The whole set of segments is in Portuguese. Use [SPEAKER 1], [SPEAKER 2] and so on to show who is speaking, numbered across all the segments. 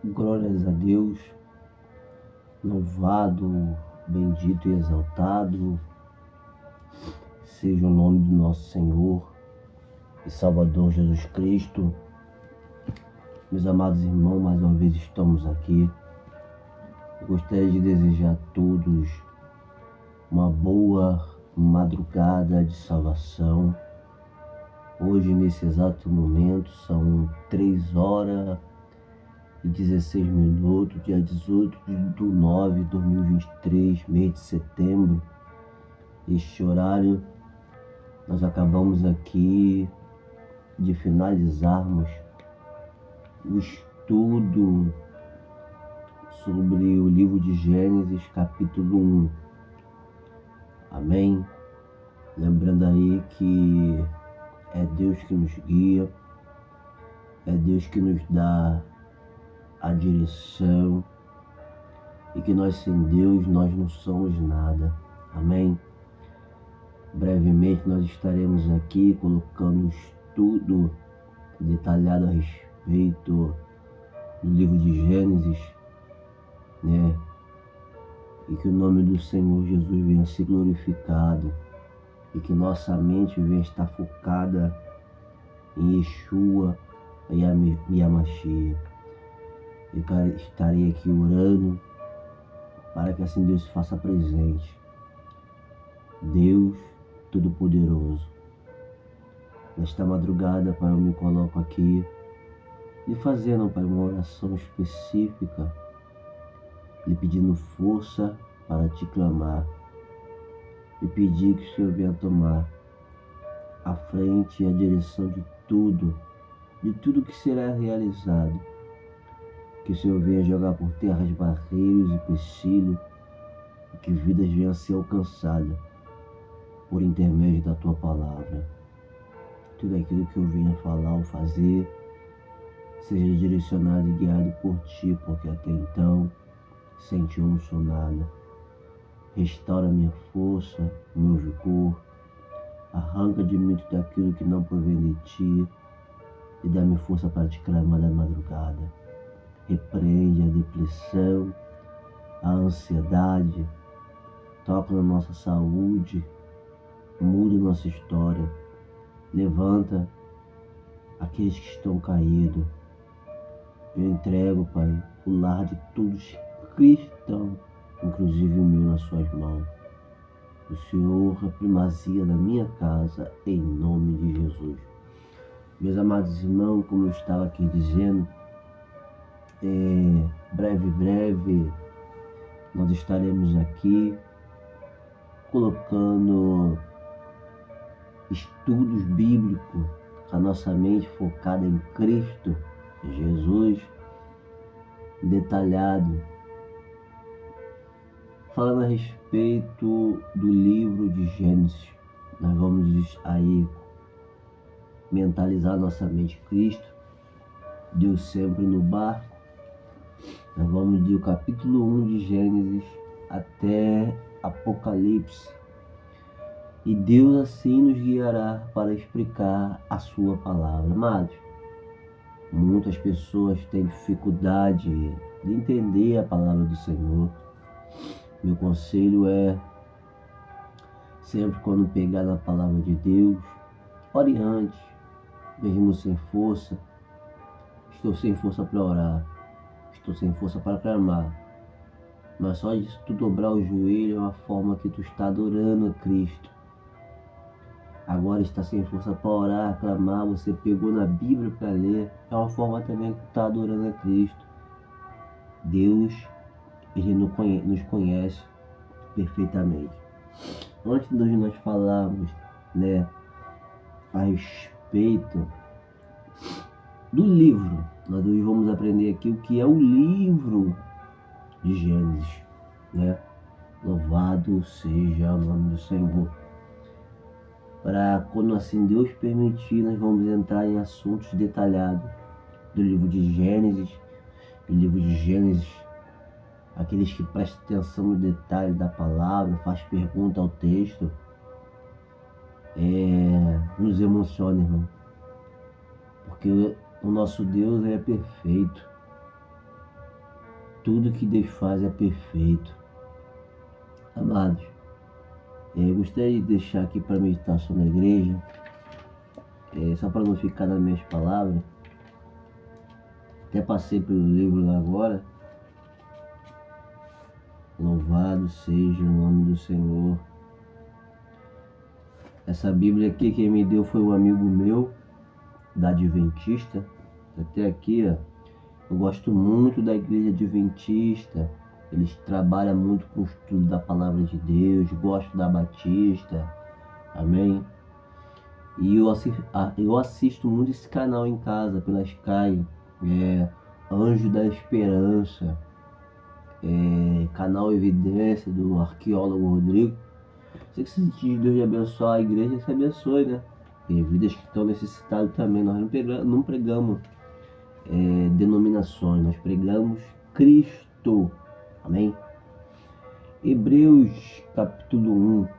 [SPEAKER 1] Glórias a Deus, louvado, bendito e exaltado seja o nome do nosso Senhor e Salvador Jesus Cristo. Meus amados irmãos, mais uma vez estamos aqui. Eu gostaria de desejar a todos uma boa madrugada de salvação. Hoje, nesse exato momento, são 3h16, dia 18/9/2023, mês de setembro. Este horário, nós acabamos aqui de finalizarmos o estudo sobre o livro de Gênesis, capítulo 1. Amém? Lembrando aí que é Deus que nos guia, é Deus que nos dá a direção e que nós sem Deus nós não somos nada. Amém? Brevemente nós estaremos aqui colocando estudo detalhado a respeito do livro de Gênesis, né? E que o nome do Senhor Jesus venha ser glorificado e que nossa mente venha estar focada em Yeshua e a Mashiach. Eu estarei aqui orando para que assim Deus se faça presente. Deus Todo-Poderoso, nesta madrugada, Pai, eu me coloco aqui e fazendo, Pai, uma oração específica, lhe pedindo força para te clamar e pedir que o Senhor venha tomar a frente e a direção de tudo que será realizado. Que o Senhor venha jogar por terra as barreiras e empecilhos e que vidas venham a ser alcançadas por intermédio da Tua Palavra. Tudo aquilo que eu venha falar ou fazer seja direcionado e guiado por Ti, porque até então, sem Ti eu não sou nada. Restaura minha força, meu vigor, arranca de mim tudo aquilo que não provém de Ti e dá-me força para te clamar da madrugada. Repreende a depressão, a ansiedade, toca na nossa saúde, muda nossa história, levanta aqueles que estão caídos. Eu entrego, Pai, o lar de todos cristãos, inclusive o meu, nas suas mãos. O Senhor, a primazia da minha casa, em nome de Jesus. Meus amados irmãos, como eu estava aqui dizendo, breve, nós estaremos aqui colocando estudos bíblicos, a nossa mente focada em Cristo Jesus, detalhado, falando a respeito do livro de Gênesis. Nós vamos aí mentalizar nossa mente Cristo, Deus sempre no barco. Nós vamos do capítulo 1 de Gênesis até Apocalipse. E Deus assim nos guiará para explicar a sua palavra. Amados, muitas pessoas têm dificuldade de entender a palavra do Senhor. Meu conselho é, sempre quando pegar na palavra de Deus, ore antes, mesmo sem força. Estou sem força para orar, estou sem força para clamar. Mas só de tu dobrar o joelho é uma forma que tu está adorando a Cristo. Agora está sem força para orar, clamar, você pegou na Bíblia para ler, é uma forma também que tu está adorando a Cristo. Deus, Ele nos conhece perfeitamente. Antes de nós falarmos, a respeito do livro, nós hoje vamos aprender aqui o que é o livro de Gênesis, Louvado seja o nome do Senhor. Para quando assim Deus permitir, nós vamos entrar em assuntos detalhados do livro de Gênesis. O livro de Gênesis, aqueles que prestam atenção no detalhe da palavra, faz pergunta ao texto, nos emociona, irmão. Porque o nosso Deus é perfeito. Tudo que Deus faz é perfeito. Amados, eu gostaria de deixar aqui para meditação da igreja, só para não ficar nas minhas palavras. Até passei pelo livro lá agora. Louvado seja o nome do Senhor. Essa Bíblia aqui quem me deu foi um amigo meu, da Adventista. Até aqui, ó, eu gosto muito da igreja Adventista. Eles trabalham muito com o estudo da palavra de Deus. Gosto da Batista. Amém? E eu assisto muito esse canal em casa, pela Sky. Anjo da Esperança. Canal Evidência, do arqueólogo Rodrigo. Se Deus de abençoar a igreja, se abençoe, né? Tem vidas que estão necessitadas também. Nós não pregamos denominações, nós pregamos Cristo. Amém? Hebreus capítulo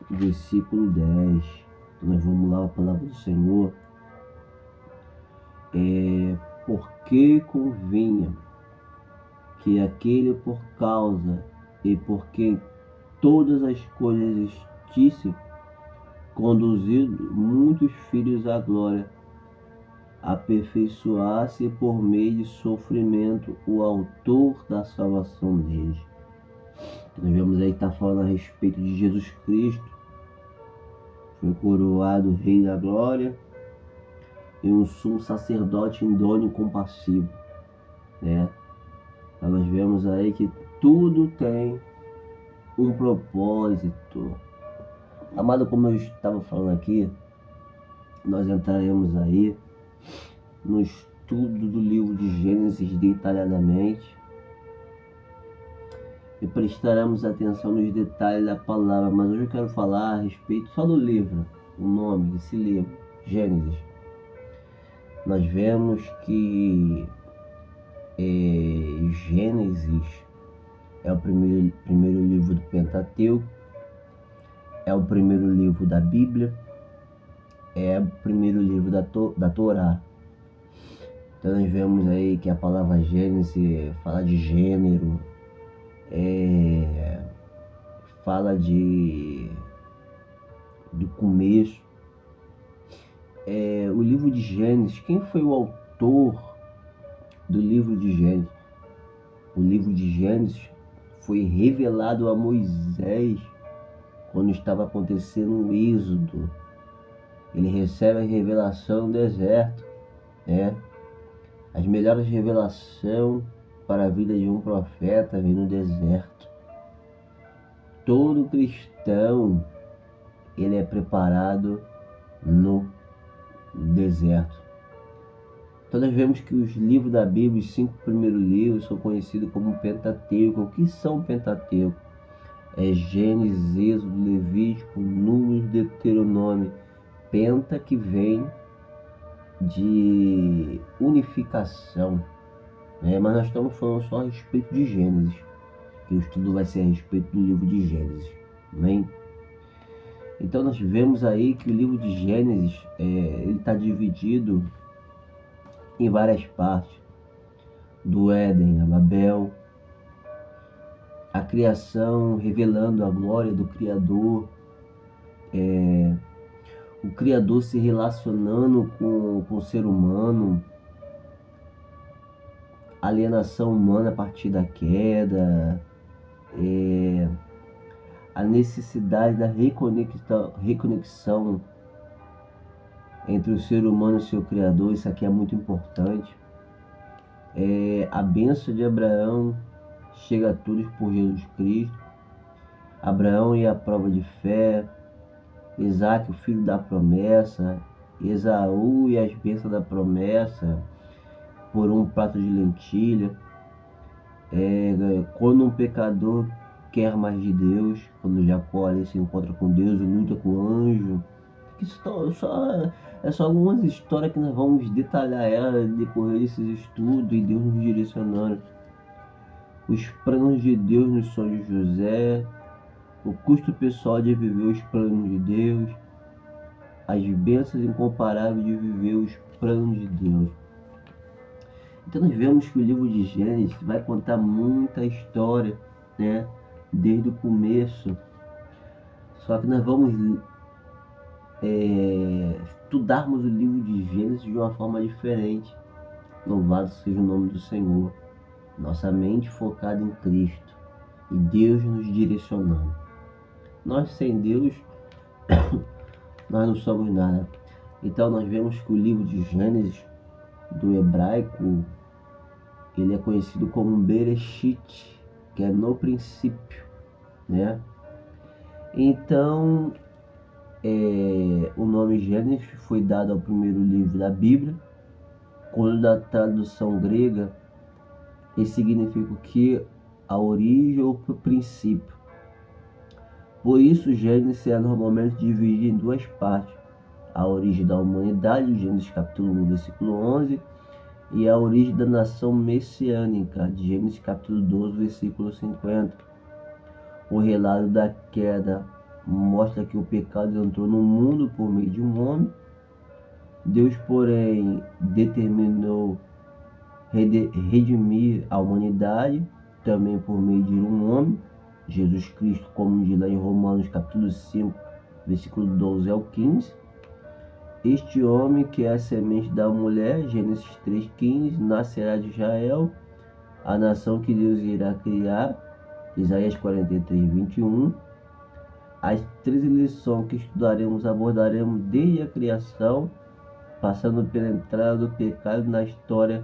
[SPEAKER 1] 1, versículo 10. Então nós vamos lá, a palavra do Senhor. Porque convinha que aquele por causa e por quem todas as coisas existissem, conduzido muitos filhos à glória, aperfeiçoasse por meio de sofrimento o autor da salvação deles. Nós vemos aí que está falando a respeito de Jesus Cristo. Foi coroado Rei da Glória e um sumo sacerdote idôneo e compassivo. Então nós vemos aí que tudo tem um propósito. Amado, como eu estava falando aqui, nós entraremos aí no estudo do livro de Gênesis detalhadamente e prestaremos atenção nos detalhes da palavra. Mas hoje eu quero falar a respeito só do livro, o nome desse livro, Gênesis. Nós vemos que Gênesis é o primeiro livro do Pentateuco, é o primeiro livro da Bíblia, é o primeiro livro da Torá. Então nós vemos aí que a palavra Gênesis fala de gênero, fala do começo. O livro de Gênesis, quem foi o autor do livro de Gênesis? O livro de Gênesis foi revelado a Moisés quando estava acontecendo o êxodo. Ele recebe a revelação no deserto, As melhores revelações para a vida de um profeta vem no deserto. Todo cristão, ele é preparado no deserto. Então nós vemos que os livros da Bíblia, os 5 primeiros livros, são conhecidos como Pentateuco. O que são Pentateuco? Gênesis, Êxodo, Levítico, Números, Deuteronômio. Penta, que vem de unificação, mas nós estamos falando só a respeito de Gênesis, que o estudo vai ser a respeito do livro de Gênesis. Amém? Então nós vemos aí que o livro de Gênesis ele está dividido em várias partes: do Éden a Babel, a criação revelando a glória do Criador, o Criador se relacionando com o ser humano, alienação humana a partir da queda, a necessidade da reconexão entre o ser humano e o seu Criador. Isso aqui é muito importante. A bênção de Abraão chega a todos por Jesus Cristo. Abraão e a prova de fé, Isaac, o filho da promessa, Esaú e as bênçãos da promessa por um prato de lentilha. Quando um pecador quer mais de Deus, quando Jacó ali se encontra com Deus e luta com o anjo. É só algumas histórias que nós vamos detalhar ela no decorrer desses estudos e Deus nos direcionando. Os planos de Deus nos sonhos de José, o custo pessoal de viver os planos de Deus, as bênçãos incomparáveis de viver os planos de Deus. Então nós vemos que o livro de Gênesis vai contar muita história, né? Desde o começo. Só que nós vamos estudarmos o livro de Gênesis de uma forma diferente. Louvado seja o nome do Senhor. Nossa mente focada em Cristo e Deus nos direcionando. Nós sem Deus, nós não somos nada. Então nós vemos que o livro de Gênesis, do hebraico, ele é conhecido como Bereshit, que é no princípio, né? Então, o nome Gênesis foi dado ao primeiro livro da Bíblia. Quando da tradução grega, ele significa o que? A origem ou o princípio. Por isso, Gênesis é normalmente dividido em duas partes. A origem da humanidade, Gênesis capítulo 1, versículo 11, e a origem da nação messiânica, de Gênesis capítulo 12, versículo 50. O relato da queda mostra que o pecado entrou no mundo por meio de um homem. Deus, porém, determinou redimir a humanidade também por meio de um homem, Jesus Cristo, como diz lá em Romanos capítulo 5, versículo 12 ao 15. Este homem, que é a semente da mulher, Gênesis 3,15, nascerá de Israel, a nação que Deus irá criar, Isaías 43, 21. As 13 lições que estudaremos abordaremos desde a criação, passando pela entrada do pecado na história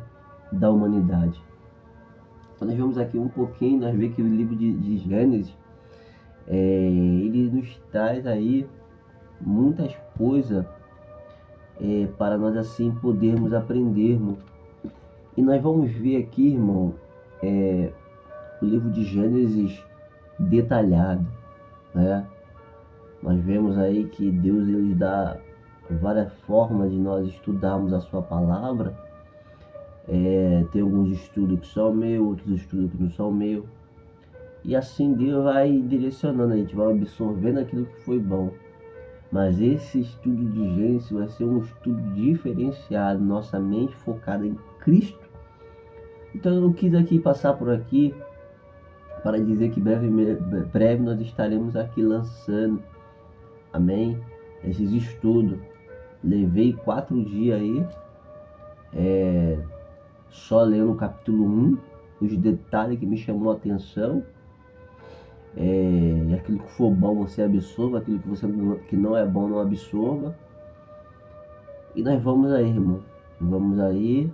[SPEAKER 1] da humanidade. Então nós vemos aqui um pouquinho, nós vemos que o livro de Gênesis, ele nos traz aí muitas coisas para nós assim podermos aprendermos. E nós vamos ver aqui, irmão, o livro de Gênesis detalhado, né? Nós vemos aí que Deus ele dá várias formas de nós estudarmos a sua palavra. Tem alguns estudos que são meus, outros estudos que não são meus. E assim Deus vai direcionando, a gente vai absorvendo aquilo que foi bom. Mas esse estudo de Gênesis vai ser um estudo diferenciado, nossa mente focada em Cristo. Então eu não quis aqui passar por aqui para dizer que breve nós estaremos aqui lançando, amém, esses estudos. Levei 4 dias aí, só lendo o capítulo 1, os detalhes que me chamou a atenção. E aquilo que for bom você absorva, aquilo que não é bom não absorva. E nós vamos aí, irmão, vamos aí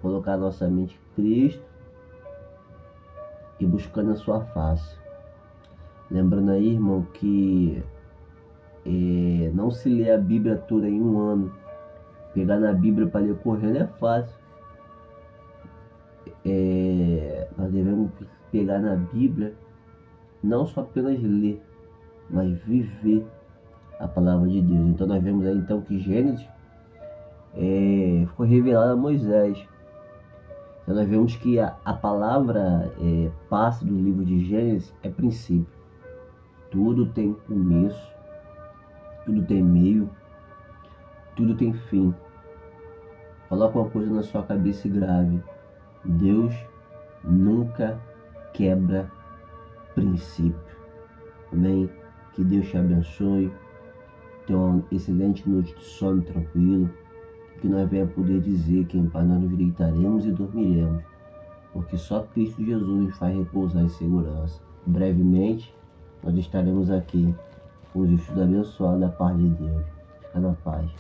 [SPEAKER 1] colocar nossa mente em Cristo e buscando a sua face. Lembrando aí, irmão, que não se lê a Bíblia toda em um ano. Pegar na Bíblia para ler correndo é fácil. Nós devemos pegar na Bíblia, não só apenas ler, mas viver a palavra de Deus. Então nós vemos aí então que Gênesis foi revelado a Moisés. Então nós vemos que a palavra passe do livro de Gênesis é princípio. Tudo tem começo, tudo tem meio, tudo tem fim. Coloca uma coisa na sua cabeça e grave: Deus nunca quebra princípio. Amém? Que Deus te abençoe. Tenha uma excelente noite de sono tranquilo. Que nós venha poder dizer que em paz nós nos deitaremos e dormiremos, porque só Cristo Jesus faz repousar em segurança. Brevemente nós estaremos aqui com os estudos abençoados da paz de Deus. Fica na paz.